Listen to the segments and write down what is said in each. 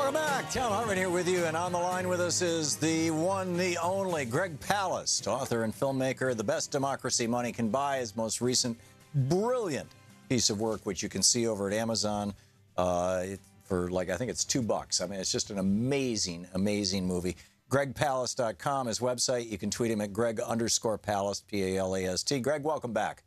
Welcome back. Thom Hartmann here with you, and on the line with us is the one, the only, Greg Palast, author and filmmaker. The Best Democracy Money Can Buy, his most recent brilliant piece of work, which you can see over at Amazon for, like, I think it's $2. I mean, it's just an amazing, amazing movie. GregPalast.com, his website. You can tweet him at Greg_Palast, P-A-L-A-S-T. Greg, welcome back.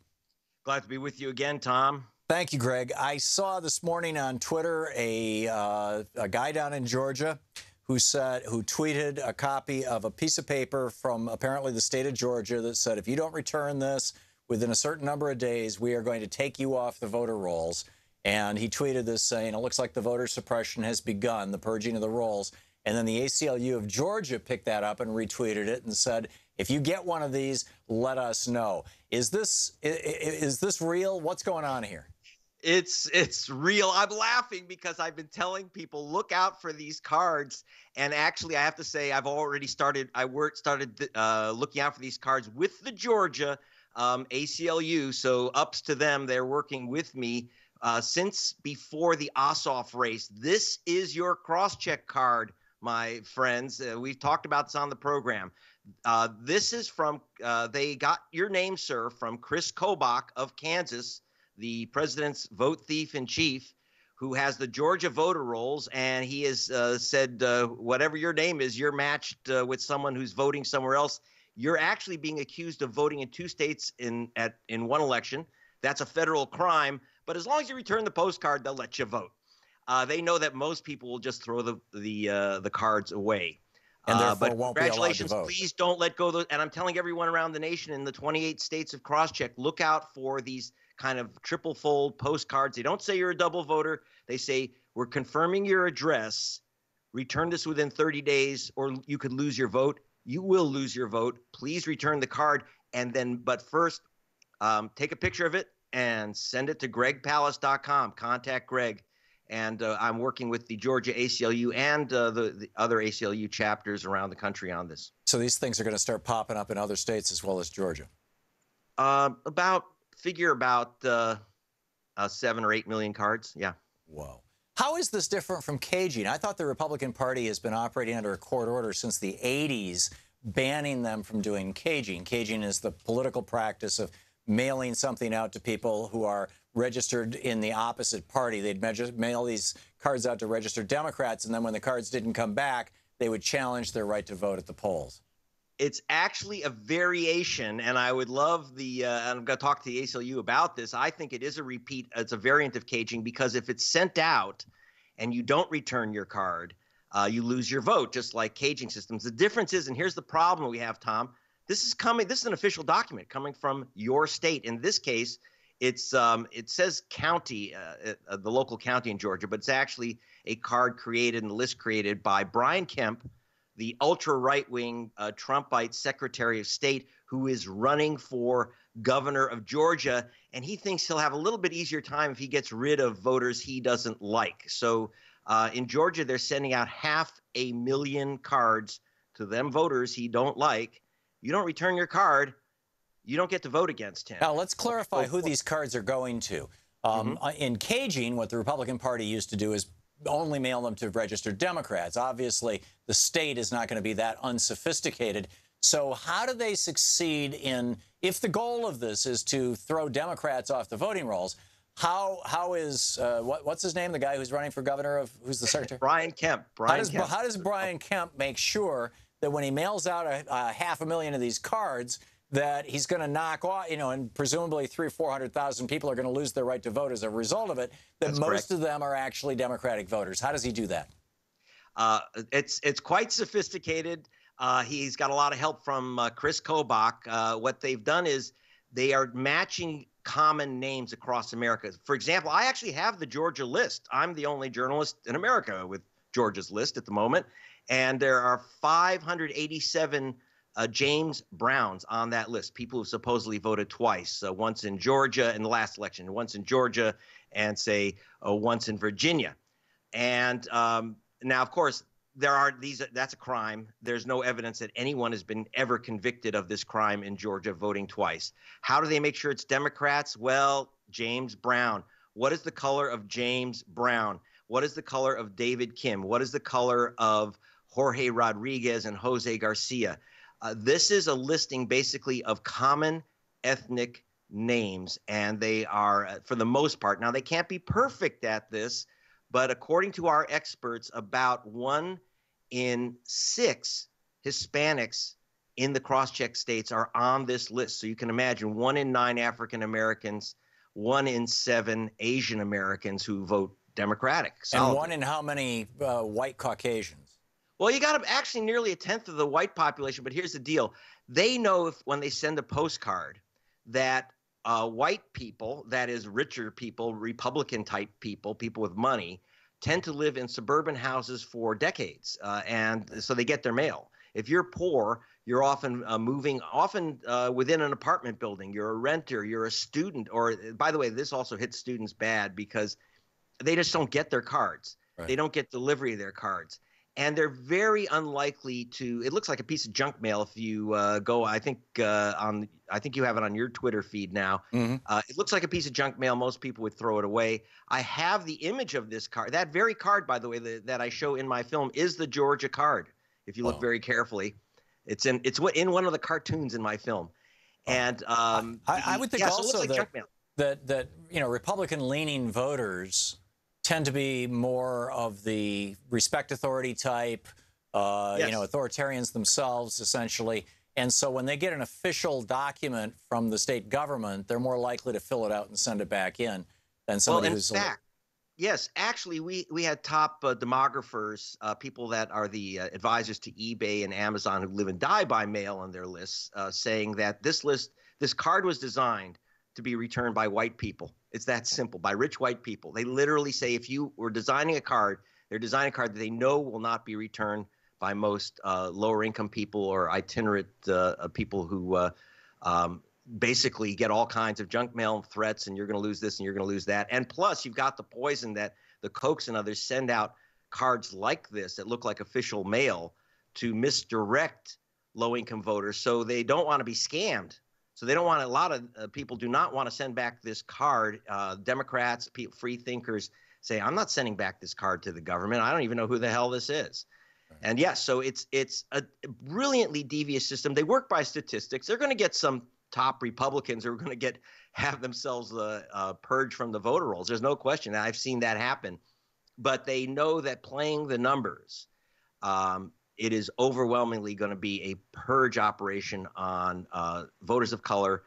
Glad to be with you again, Tom. Thank you, Greg. I saw this morning on Twitter a guy down in Georgia who tweeted a copy of a piece of paper from apparently the state of Georgia that said, if you don't return this within a certain number of days, we are going to take you off the voter rolls. And he tweeted this saying, it looks like the voter suppression has begun, the purging of the rolls. And then the ACLU of Georgia picked that up and retweeted it and said, if you get one of these, let us know. Is this real? What's going on here? It's real. I'm laughing because I've been telling people, look out for these cards. And actually, I have to say, I've already started looking out for these cards with the Georgia ACLU. So ups to them. They're working with me since before the Ossoff race. This is your cross-check card, my friends. We've talked about this on the program. This is from, they got your name, sir, from Chris Kobach of Kansas, the president's vote thief in chief, who has the Georgia voter rolls. And he has said, whatever your name is, you're matched with someone who's voting somewhere else. You're actually being accused of voting in 2 states in one election. That's a federal crime. But as long as you return the postcard, they'll let you vote. They know that most people will just throw the cards away. And therefore but won't be allowed to congratulations, vote. please don't let go of those. And I'm telling everyone around the nation in the 28 states of crosscheck, look out for these kind of triple fold postcards. They don't say you're a double voter. They say, we're confirming your address. Return this within 30 days or you could lose your vote. You will lose your vote. Please return the card. And then, but first, take a picture of it and send it to GregPalast.com. Contact Greg. And I'm working with the Georgia ACLU and the other ACLU chapters around the country on this. So these things are going to start popping up in other states as well as Georgia? Figure about 7 or 8 million cards. Yeah. Whoa. How is this different from caging? I thought the Republican Party has been operating under a court order since the 80s, banning them from doing caging. Caging is the political practice of mailing something out to people who are registered in the opposite party. They'd mail these cards out to registered Democrats, and then when the cards didn't come back, they would challenge their right to vote at the polls. It's actually a variation, and I would love and I'm going to talk to the ACLU about this. I think it is a repeat. It's a variant of caging because if it's sent out and you don't return your card, you lose your vote, just like caging systems. The difference is, and here's the problem we have, Tom, this is an official document coming from your state. In this case, it says county, the local county in Georgia, but it's actually a card created and a list created by Brian Kemp, the ultra right-wing Trumpite Secretary of State, who is running for governor of Georgia. And he thinks he'll have a little bit easier time if he gets rid of voters he doesn't like. So in Georgia, they're sending out 500,000 cards to them voters he don't like. You don't return your card, you don't get to vote against him. Now, let's clarify who these cards are going to. In caging, what the Republican Party used to do is only mail them to registered Democrats. Obviously, the state is not going to be that unsophisticated. So how do they succeed if the goal of this is to throw Democrats off the voting rolls, how is, what's his name, the guy who's running for governor who's the secretary? Brian Kemp. How does Brian Kemp make sure that when he mails out 500,000 of these cards, that he's going to knock off, and presumably 300,000 or 400,000 people are going to lose their right to vote as a result of it, that That's most correct. of them are actually Democratic voters? How does he do that? It's quite sophisticated. He's got a lot of help from Chris Kobach. What they've done is they are matching common names across America. For example, I actually have the Georgia list. I'm the only journalist in America with Georgia's list at the moment. And there are 587 James Browns on that list, people who supposedly voted twice, once in Georgia in the last election, once in Georgia, and say once in Virginia. And now, of course, there are these. That's a crime. There's no evidence that anyone has been ever convicted of this crime in Georgia, voting twice. How do they make sure it's Democrats? Well, James Brown. What is the color of James Brown? What is the color of David Kim? What is the color of Jorge Rodriguez and Jose Garcia? This is a listing basically of common ethnic names, and they are, for the most part, now they can't be perfect at this, but according to our experts, about 1 in 6 Hispanics in the cross-check states are on this list. So you can imagine 1 in 9 African Americans, 1 in 7 Asian Americans who vote Democratic. And solidly. 1 in how many white Caucasians? Well, you got actually nearly 1/10 of the white population, but here's the deal. They know when they send a postcard that white people, that is richer people, Republican-type people, people with money, tend to live in suburban houses for decades, and so they get their mail. If you're poor, you're often moving, within an apartment building. You're a renter, you're a student, or by the way, this also hits students bad because they just don't get their cards. Right. They don't get delivery of their cards. And they're very unlikely to. It looks like a piece of junk mail if you go. I think you have it on your Twitter feed now. Mm-hmm. It looks like a piece of junk mail. Most people would throw it away. I have the image of this card. That very card, by the way, that I show in my film is the Georgia card. If you look very carefully, it's in one of the cartoons in my film. And I would think also so like that Republican-leaning voters tend to be more of the respect authority type, authoritarians themselves, essentially. And so when they get an official document from the state government, they're more likely to fill it out and send it back in than somebody who's... Yes, actually, we had top demographers, people that are the advisors to eBay and Amazon who live and die by mail on their lists, saying that this card was designed to be returned by white people. It's that simple, by rich white people. They literally say if you were designing a card, they're designing a card that they know will not be returned by most lower income people or itinerant people who basically get all kinds of junk mail and threats, and you're going to lose this and you're going to lose that. And plus, you've got the poison that the Kochs and others send out cards like this that look like official mail to misdirect low-income voters, so they don't want to be scammed. So they don't want, a lot of people do not want to send back this card. Democrats, free thinkers say, I'm not sending back this card to the government. I don't even know who the hell this is. Right. And yes, so it's a brilliantly devious system. They work by statistics. They're going to get some top Republicans who are going to have themselves purged from the voter rolls. There's no question. I've seen that happen. But they know that playing the numbers, it is overwhelmingly going to be a purge operation on voters of color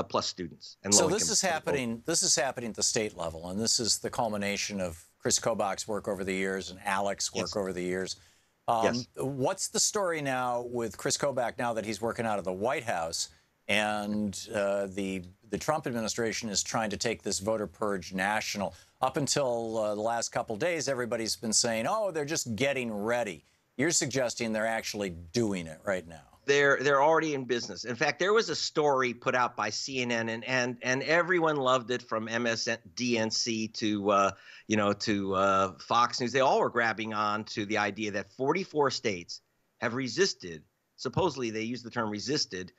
plus students. And so this is happening. This is happening at the state level, and this is the culmination of Chris Kobach's work over the years and Alex's work over the years. What's the story now with Chris Kobach now that he's working out of the White House, and the Trump administration is trying to take this voter purge national? Up until the last couple days, everybody's been saying, "Oh, they're just getting ready." You're suggesting they're actually doing it right now. They're already in business. In fact, there was a story put out by CNN, and everyone loved it, from MSDNC to Fox News. They all were grabbing on to the idea that 44 states have resisted. Supposedly, they use the term resisted.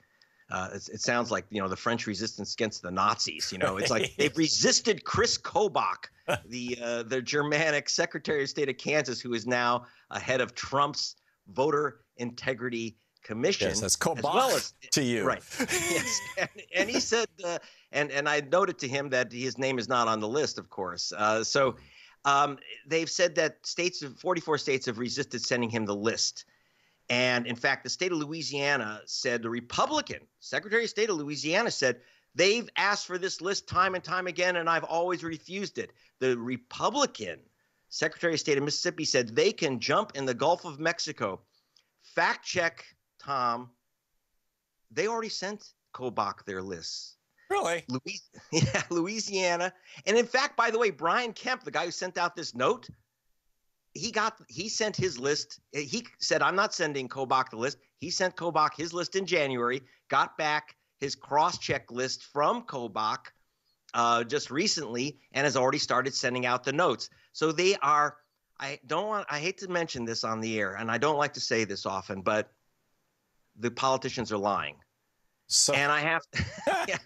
It sounds like, the French resistance against the Nazis. It's like they've resisted Chris Kobach, the Germanic Secretary of State of Kansas, who is now head of Trump's Voter Integrity Commission. Yes, that's Kobach to you. Right. Yes. And he said, and I noted to him that his name is not on the list, of course. So they've said that 44 states have resisted sending him the list. And in fact, the state of Louisiana said, the Republican Secretary of State of Louisiana said, they've asked for this list time and time again, and I've always refused it. The Republican Secretary of State of Mississippi said they can jump in the Gulf of Mexico. Fact check, Tom. They already sent Kobach their lists. Really? Louisiana. And in fact, by the way, Brian Kemp, the guy who sent out this note, he sent his list. He said, I'm not sending Kobach the list. He sent Kobach his list in January, got back his cross-check list from Kobach just recently, and has already started sending out the notes. So they are, I hate to mention this on the air, and I don't like to say this often, but the politicians are lying. So, and I have yeah,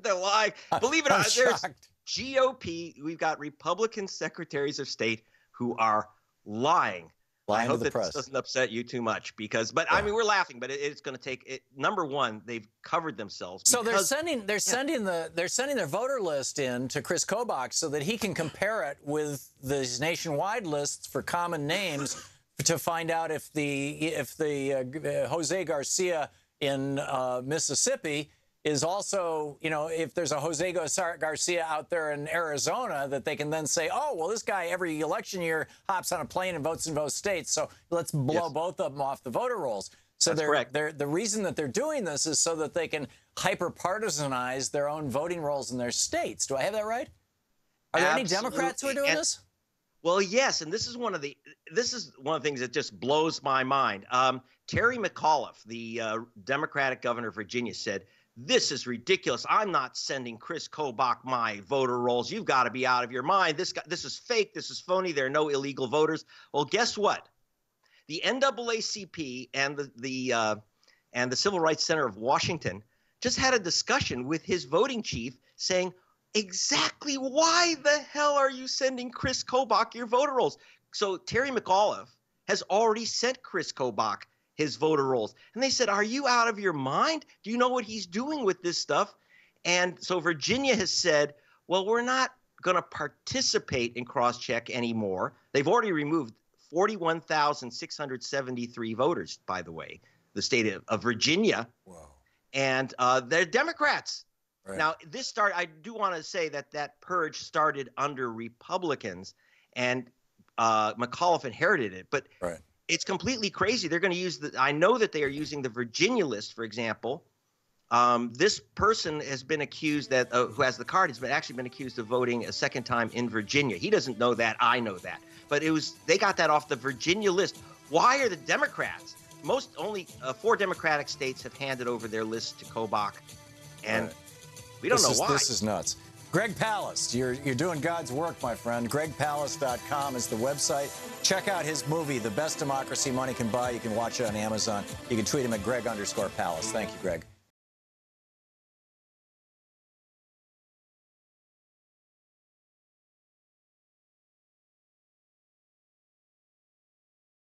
they're lying. Believe it or not, there's GOP, we've got Republican secretaries of state who are lying. I Lying to hope the that press. this doesn't upset you too much because, but I mean, we're laughing, but it's going to take it. Number one, they've covered themselves. So because, they're sending their voter list in to Chris Kobach so that he can compare it with these nationwide lists for common names to find out if the Jose Garcia in Mississippi is also, you know, if there's a Jose Garcia out there in Arizona, that they can then say, oh, well, this guy every election year hops on a plane and votes in both states, so let's blow both of them off the voter rolls. So the reason that they're doing this is so that they can hyper-partisanize their own voting rolls in their states. Do I have that right? Are there any Democrats who are doing this? Well, yes, and this is one of the things that just blows my mind. Terry McAuliffe, the Democratic governor of Virginia, said, "This is ridiculous. I'm not sending Chris Kobach my voter rolls. You've got to be out of your mind. This is fake. This is phony. There are no illegal voters." Well, guess what? The NAACP and the Civil Rights Center of Washington just had a discussion with his voting chief saying, exactly why the hell are you sending Chris Kobach your voter rolls? So Terry McAuliffe has already sent Chris Kobach his voter rolls. And they said, are you out of your mind? Do you know what he's doing with this stuff? And so Virginia has said, well, we're not going to participate in crosscheck anymore. They've already removed 41,673 voters, by the way, the state of Virginia. Whoa. And they're Democrats. Right. Now, I do want to say that purge started under Republicans, and McAuliffe inherited it. But it's completely crazy. They're going to use I know that they are using the Virginia list, for example. This person has been accused who has the card has actually been accused of voting a second time in Virginia. He doesn't know that. I know that. But they got that off the Virginia list. Why are the Democrats? Only 4 Democratic states have handed over their list to Kobach, and we don't know why. This is nuts. Greg Palast, you're doing God's work, my friend. GregPalast.com is the website. Check out his movie, The Best Democracy Money Can Buy. You can watch it on Amazon. You can tweet him at Greg_Palast. Thank you, Greg.